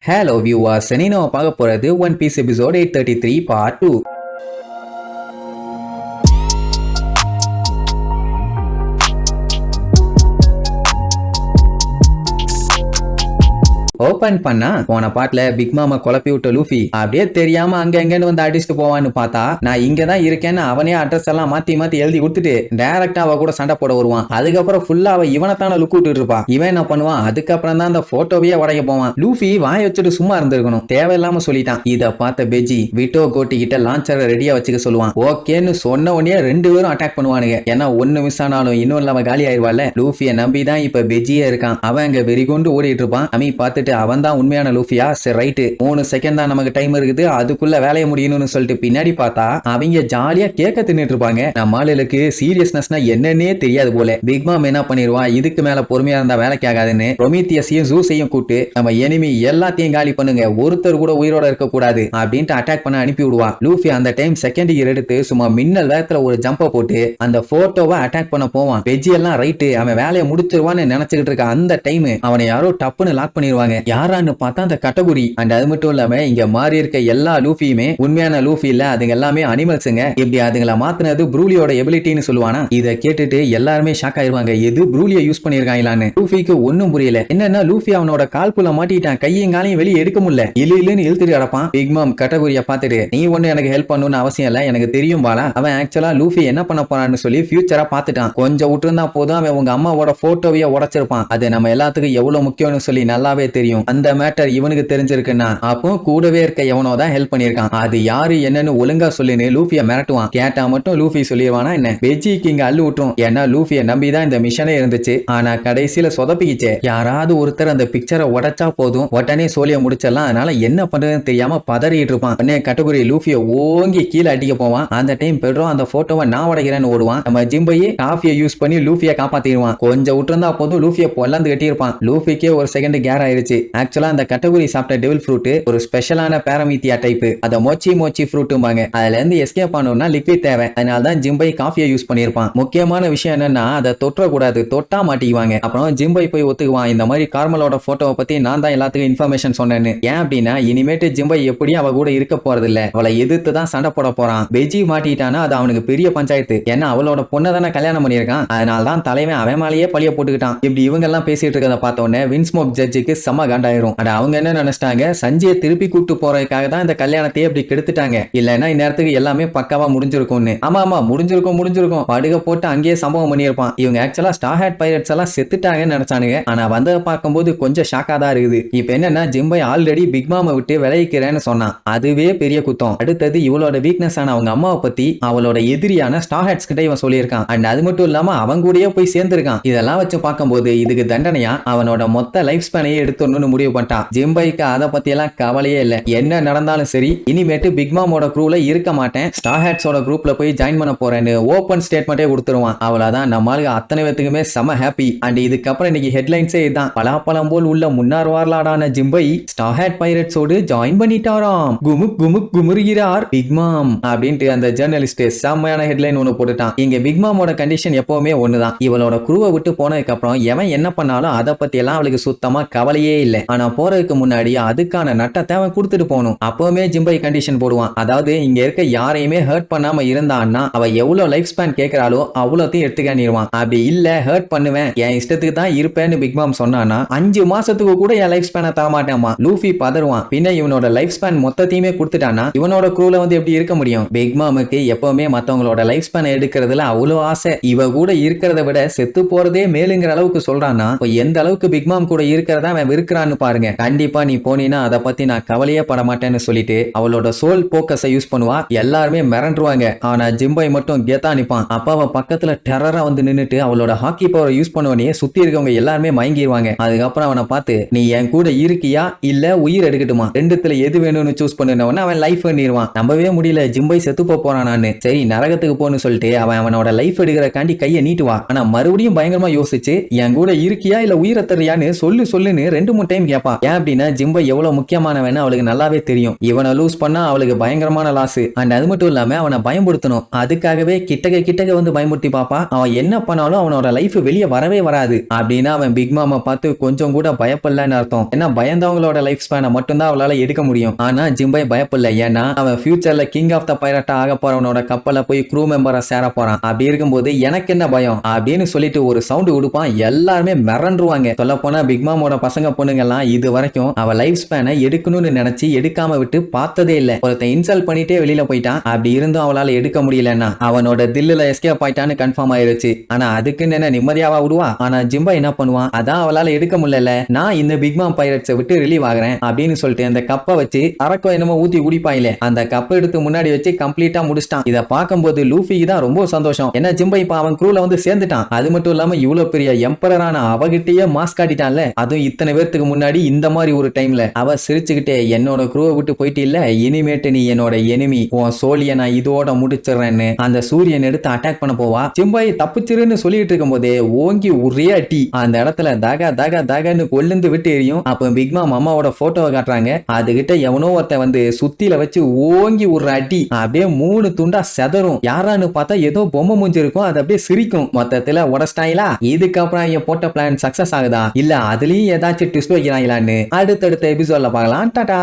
Hello viewers, இன்னைக்கு நம்ம பார்க்க போறது One Piece episode 833 part 2. Open பண்ணா போன பாட்டுல பிக் மாமா குழப்பி விட்ட லூஃபி அப்படியே தெரியாம அங்க எங்கன்னு வந்து அடிச்சுட்டு போவான்னு பார்த்தா நான் இங்கதான் இருக்கேன்னு அவனே அட்ரஸ் எல்லாம் மாத்தி மாத்தி எழுதி கொடுத்துட்டு டைரக்டா அவ கூட சண்டை போட வருவான். அதுக்கப்புறம் ஃபுல்லா அவ இவனத்தான லுக் விட்டு இருப்பா. இவன் என்ன பண்ணுவான், அதுக்கப்புறம் தான் அந்த போட்டோவையே உடைக்க போவான். லூஃபி வாய வச்சுட்டு சும்மா இருந்திருக்கணும், தேவையில்லாம சொல்லிட்டான். இத பார்த்த பெஜி விட்டோ கோட்டி கிட்ட லான்ச்சரை ரெடியா வச்சுக்க சொல்லுவான். ஓகேன்னு சொன்ன உடனே ரெண்டு பேரும் அட்டாக் பண்ணுவானுங்க. ஏன்னா ஒன்னு மிஸ் ஆனாலும் இன்னொன்னு அவன் காலி ஆயிருவாள். லூஃபியை நம்பிதான் இப்ப பெஜியே இருக்கான். அவன் அங்க வெறிகொண்டு ஓடிட்டு இருப்பான். அமி பார்த்துட்டு அவன் தான் உண்மையான லூஃபியா, சரி ரைட்டு 3 செகண்ட் தான் நமக்கு டைம் இருக்குது, அதுக்குள்ள வேலையை முடியணும்னு சொல்லிட்டு பின்னாடி பார்த்தா அவங்க ஜாலியா கேக்க தின்னுட்டு இருப்பாங்க. நம்ம ஆளுக்கு சீரியஸ்னஸ்னா என்னன்னே தெரியாது போல. பிக் மாம் என்ன பண்ணிடுவா, இதுக்கு மேல பொறுமையா இருந்தா வேலைக்கு ஆகாதுன்னு ப்ரொமீத்தியஸையும் ஜூஸையும் கூட்டு நம்ம எனிமி எல்லாத்தையும் காலி பண்ணுங்க, ஒருத்தர் கூட உயிரோட இருக்க கூடாது அப்படின்ட்டு அட்டாக் பண்ண அனுப்பி விடுவா. லூஃபி அந்த டைம் செகண்ட் இயர் எடுத்து சும்மா மின்னல் வேகத்துல ஒரு ஜம்ப போட்டு அந்த போட்டோவை அட்டாக் பண்ண போவான். வெஜ்ஜி எல்லாம் ரைட்டு அவன் வேலையை முடிச்சிருவான்னு நினைச்சுக்கிட்டு இருக்க அந்த டைம் அவனை யாரோ டப்புன்னு லாக் பண்ணிடுவாங்க. யாரான்னு பார்த்தா அந்த கேட்டகரி. அண்ட் அது மட்டும் இல்லாம இங்க மாறி இருக்க எல்லா லூஃபியுமே உண்மையான லூஃபி இல்ல, அதுங்க எல்லாமே அனிமல்ஸுங்க. இப்படி அதுங்களை மாத்தினது ப்ரூலியோட எபிலிட்டின்னு சொல்லுவானா. இதை கேட்டுட்டு எல்லாருமே ஷாக் ஆயிருவாங்க, எது ப்ரூலியை யூஸ் பண்ணிருக்காங்களான்னு. லூஃபிக்கு ஒன்னும் புரியல. என்னன்னா லூஃபி அவனோட கால்குள்ள மாட்டிட்டான், கையும் காலையும் வெளியே எடுக்க முடியல, இல்லன்னு இழுத்துட்டு அடப்பான். பிக் மாம் கேட்டகரியை பார்த்துட்டு நீ ஒண்ணு எனக்கு ஹெல்ப் பண்ணணும்னு அவசியம் இல்ல, எனக்கு தெரியும் பாலா. அவன் ஆக்சுவலா லூஃபி என்ன பண்ண போறான்னு சொல்லி ஃபியூச்சரா பார்த்துட்டான். கொஞ்சம் விட்டுருந்தா போதும் அவன் உங்க அம்மாவோட போட்டோவையே உடைச்சிருப்பான். அது நம்ம எல்லாத்துக்கும் எவ்வளவு முக்கியம்னு சொல்லி நல்லாவே தெரியும். அந்த மேட்டர் இவனுக்கு தெரிஞ்சிருக்குன்னா அப்போ கூடவே இருக்க எவனோ தான் ஹெல்ப் பண்ணிருக்கான். அது யாரு என்னன்னு ஒழுங்கா சொல்லின்னு லூஃபியை மிரட்டுவான். கேட்டா மட்டும் லூஃபி சொல்லிடுவானா என்ன. பெஜிக்கு இங்க அள்ளு விட்டுரும். ஏன்னா லூஃபியை நம்பிதான் இந்த மிஷனே இருந்துச்சு. ஆனா கடைசியில சொதப்பிக்கிச்சே. யாராவது ஒருத்தர் அந்த பிக்சரை உடைச்சா போதும் உடனே சோழிய முடிச்சிடலாம். அதனால என்ன பண்றதுன்னு தெரியாம பதறிட்டு இருப்பான். உடனே கேட்டகரி லூஃபியை ஓங்கி கீழே அடிக்க போவான். அந்த டைம் பெட்ரோ அந்த போட்டோவை நான் உடைக்கிறேன்னு ஓடுவான். நம்ம ஜிம்பையே காஃபியை யூஸ் பண்ணி லூஃபியை காப்பாத்திடுவான். கொஞ்சம் விட்டுருந்தா போதும் லூஃபியை பொல்லந்து கட்டியிருப்பான். லூஃபிக்கே ஒரு செகண்ட் கேர் ஆயிருச்சு. ஆக்சுவலா அந்த கேட்டகரி சாப்பிட்ட டெவில் ஃப்ரூட் ஒரு ஸ்பெஷலான பாராமீத்தியா டைப். அத மோச்சி ஃப்ரூட்டும்பாங்க. அதுல இருந்து எஸ்கேப் ஆனோம்னா லிக்விட் தேவை. அதனால தான் ஜிம்பை காஃபியை யூஸ் பண்ணிருப்பான். முக்கியமான விஷயம் என்னன்னா அதை தொற்ற கூடாது, தொட்டா மாட்டிக்குவாங்க. அப்புறம் ஜிம்பை போய் ஒத்துக்குவான், இந்த மாதிரி கார்மலோட போட்டோவை பத்தி நான் தான் எல்லாத்துக்கும் இன்ஃபர்மேஷன் சொன்னேன்னு. ஏன் அப்படின்னா இனிமேட்டு ஜிம்பை எப்படியும் அவ கூட இருக்க போறது இல்ல, அவளை எதிர்த்து தான் சண்டை போட போறான். பெஜி மாட்டிட்டானா அது அவனுக்கு பெரிய பஞ்சாயத்து. ஏன்னா அவளோட பொண்ணை தானே கல்யாணம் பண்ணியிருக்கான். அதனால தான் தலைவன் அவன் மேலேயே பழிய போட்டுக்கிட்டான். இப்படி இவங்க எல்லாம் பேசிட்டு இருக்கதை பார்த்த உடனே வின்ஸ்மோக் ஜட்ஜுக்கு செம காண்டாயிரும். அவங்க என்ன நினைச்சிட்டாங்க, சஞ்சயை திருப்பி கூட்டு போறதுக்காக தான் இந்த கல்யாணத்தையே அப்படி கெடுத்துட்டாங்க. இல்லைன்னா இந்நேரத்துக்கு எல்லாமே பக்காவா முடிஞ்சிருக்கும்னு. ஆமா முடிஞ்சிருக்கும் படுக போட்டு அங்கேயே சம்பவம் பண்ணியிருப்பான். இவங்க ஆக்சுவலா ஸ்டார் ஹேட் பைரட்ஸ் எல்லாம் செத்துட்டாங்கன்னு நினைச்சானுங்க. ஆனா வந்ததை பார்க்கும்போது கொஞ்சம் ஷாக்கா தான் இருக்குது. இப்ப என்னன்னா ஜிம்பை ஆல்ரெடி பிக் மாமை விட்டு விளைவிக்கிறேன்னு சொன்னான். அதுவே பெரிய குத்தம். அடுத்தது இவளோட வீக்னஸ் ஆன அவங்க அம்மாவை பத்தி அவளோட எதிரியான ஸ்டார் ஹேட்ஸ் கிட்ட இவன் சொல்லியிருக்கான். அண்ட் அது மட்டும் இல்லாம அவங்க கூடயே போய் சேர்ந்திருக்கான். இதெல்லாம் வச்சு பார்க்கும்போது இதுக்கு தண்டனையா அவனோட மொத்த லைஃப் ஸ்பேனையே எடுத்துடணும்னு முடிவு பண்ணிட்டான். ஜிம்பைக்கு அதை பத்தி எல்லாம் கவலையே இல்ல. என்ன நடந்தாலும் சரி இனிமேட்டு பிக் மாமோட குரூல இருக்க மாட்டேன், ஸ்டார் ஹேட்ஸோட குரூப்ல போய் ஜாயின் பண்ண போறேன்னு ஓபன் ஸ்டேட்மெண்டே கொடுத்துருவான். அவ்வளவுதான், நம்மளுக்கு அத்தனை பேத்துக்குமே செம ஹாப்பி. அண்ட் இதுக்கப்புறம் இன்னைக்கு ஹெட்லைன்ஸே இதுதான். பலாப்பழம் போல் உள்ள முன்னார் வார்லாடான ஜிம்பை ஸ்டார் ஹேட் பைரட்ஸோடு ஜாயின் பண்ணிட்டாராம். குமுக் குமுறுகிறார் பிக் மாம் அப்படின்ட்டு அந்த ஜர்னலிஸ்ட் செம்மையான ஹெட்லைன் ஒன்னு போட்டுட்டான். இங்க பிக் மாமோட கண்டிஷன் எப்பவுமே ஒண்ணுதான். இவளோட குருவை விட்டு போனதுக்கு அப்புறம் எவன் என்ன பண்ணாலும் அதை பத்தி எல்லாம் அவளுக்கு சுத்தமா கவலையே இல்லை. ஆனா போறதுக்கு முன்னாடி அதுக்கான நட்டத்தை அவன் கொடுத்துட்டு போகணும். அப்பவுமே ஜிம்பை கண்டிஷன் போடுவான். அதாவது இங்க இருக்க யாரையுமே ஹர்ட் பண்ணாம இருந்தான்னா அவ எவ்வளவு லைஃப் ஸ்பேன் கேட்கிறாளோ அவ்வளோத்தையும் எடுத்துக்கானிடுவான். அப்படி இல்ல ஹர்ட் பண்ணுவேன் என் இஷ்டத்துக்கு தான் இருப்பேன்னு பிக் மாம் சொன்னானா 5 மாசத்துக்கு கூட என் லைஃப் ஸ்பேனை தர மாட்டேமா. லூஃபி பதறுவான். பின்ன இவனோட லைஃப் ஸ்பேன் மொத்தத்தையுமே கொடுத்துட்டானா இவனோட குரூல வந்து எப்படி இருக்க முடியும். பிக் மாமுக்கு எப்பவுமே மத்தவங்களோட லைஃப் ஸ்பேனை எடுக்கிறதுல அவ்வளவு ஆசை. இவ கூட இருக்கிறத விட செத்து போறதே மேலுங்கிற அளவுக்கு சொல்றான்னா எந்த அளவுக்கு பிக் மாம் கூட இருக்கிறதா அவன் விருக்கிறான்னு பாருங்க. கண்டிப்பா நீ போனீனா அதை பத்தி நான் கவலையே பட மாட்டேன்னு சொல்லிட்டு அவளோட சோல் போக்கஸை யூஸ் பண்ணுவா. எல்லாருமே மிரண்டுருவாங்க. ஆனா ஜிம்பை மட்டும் கெத்தா நிப்பான். அப்ப அவன் பக்கத்துல டெரரா வந்து நின்னுட்டு அவளோட ஹாக்கி பவரை யூஸ் பண்ணுவனே சுத்தி இருக்கவங்க எல்லாருமே மயங்கிடுவாங்க. அதுக்கப்புறம் அவனை பார்த்து நீ என் கூட இருக்கியா இல்ல உயிர் எடுக்கட்டுமா, ரெண்டுத்துல எது வேணும்னு சூஸ் பண்ணுனவன அவன் லைஃப் பண்ணிடுவான். நம்பவே முடியல ஜிம்பை செத்து போறானான்னு. சரி நரகத்துக்கு போன்னு சொல்லிட்டு அவனோட லைஃப் எடுக்கிறக்காண்டி கையை நீட்டுவா. ஆனா மறுபடியும் பயங்கரமா யோசிச்சு என் கூட இருக்கியா இல்ல உயிரை தரியான்னு சொல்லுன்னு 2 தினமும் டைம் கேப்பா. ஏன் அப்படின்னா ஜிம்பை எவ்வளவு முக்கியமானவன்னு அவளுக்கு நல்லாவே தெரியும். இவனை லூஸ் பண்ணா அவளுக்கு பயங்கரமான லாஸ். அண்ட் அது மட்டும் இல்லாம அவனை பயன்படுத்தணும். அதுக்காகவே கிட்டக்க வந்து பயமுறுத்தி பாப்பா. அவன் என்ன பண்ணாலும் அவனோட லைஃப் வெளியே வரவே வராது. அப்படின்னா அவன் பிக் மாமா பார்த்து கொஞ்சம் கூட பயப்படலன்னு அர்த்தம். ஏன்னா பயந்தவங்களோட லைஃப் ஸ்பேனை மட்டும்தான் அவளால எடுக்க முடியும். ஆனா ஜிம்பை பயப்படல. ஏன்னா அவன் ஃபியூச்சர்ல கிங் ஆஃப் த பைரட்டா ஆக போறவனோட கப்பல்ல போய் க்ரூ மெம்பரா சேர போறான். அப்படி இருக்கும்போது எனக்கு என்ன பயம் அப்படின்னு சொல்லிட்டு ஒரு சவுண்ட் கொடுப்பான். எல்லாருமே மிரண்டுருவாங்க. சொல்ல போனா பிக் மாமோட பசங்க பொண்ணுங்க எல்லாம் இது வரைக்கும் அவ லைஃப் ஸ்பேனை எடுக்கணும்னு நினைச்சு எடுக்காம விட்டு பார்த்ததே இல்ல. ஒருத்தன் இன்சல்ட் பண்ணிட்டே வெளியில போயிட்டான். அப்படி இருந்தும் அவளால எடுக்க முடியலன்னா அவனோட தில்லுல எஸ்கேப் ஆயிட்டான்னு கன்ஃபார்ம் ஆயிருச்சு. ஆனா அதுக்குன்னு என்ன நிம்மதியாவா விடுவா? ஆனா ஜிம்பா என்ன பண்ணுவான்? அதான் அவளால எடுக்க முடியல, நான் இந்த பிக் மாம் பைரட்ஸை விட்டு ரிலீவ் ஆகிறேன் அப்படின்னு சொல்லிட்டு அந்த கப்பை வச்சு அரக்கோ என்னமோ ஊத்தி குடிப்பாயிலே அந்த கப்பை எடுத்து முன்னாடி வச்சு கம்ப்ளீட்டா முடிச்சிட்டான். இதை பார்க்கும்போது லூஃபிக்கு தான் ரொம்ப சந்தோஷம். ஏன்னா ஜிம்பா இப்ப அவன் க்ரூல வந்து சேர்ந்துட்டான். அது மட்டும் இல்லாம இவ்வளவு பெரிய எம்பரரான அவகிட்டயே மாஸ்க் காட்டிட்டான்ல. அதுவும் இத்தனை பேருக்கு முன்னாடி இந்த மாதிரி ஒரு டைம்ல அவ சிரிச்சுக்கிட்டே என்னோட க்ரூவை விட்டு போயிட்டு இல்ல, இனிமேட்டு நீ என்னோட எனிமி, உன் சோழிய நான் இதோட முடிச்சிடறேன்னு அந்த சூரியன் எடுத்து அட்டாக் பண்ண போவா. ஜிம்பாய் தப்பிச்சிருன்னு சொல்லிட்டு இருக்கும் போதே ஓங்கி ஒரே அடி அந்த இடத்துல தக தக தகன்னு கொல்லுந்து விட்டு எரியும். அப்ப பிக்மா அம்மாவோட போட்டோவை காட்டுறாங்க. அதுகிட்ட எவனோ ஒருத்த வந்து சுத்தில வச்சு ஓங்கி ஒரு அடி அப்படியே 3 துண்டா செதறும். யாரான்னு பார்த்தா ஏதோ பொம்மை மூஞ்சி இருக்கும், அது அப்படியே சிரிக்கும். மொத்தத்துல உடஸ்டாயிலா. இதுக்கப்புறம் என் போட்ட பிளான் சக்சஸ் ஆகுதா இல்ல அதுலயும் ஏதாச்சும் ட்விஸ்ட் வைக்கிறாங்களான்னு அடுத்தடுத்த எபிசோட்ல பார்க்கலாம். டாடா.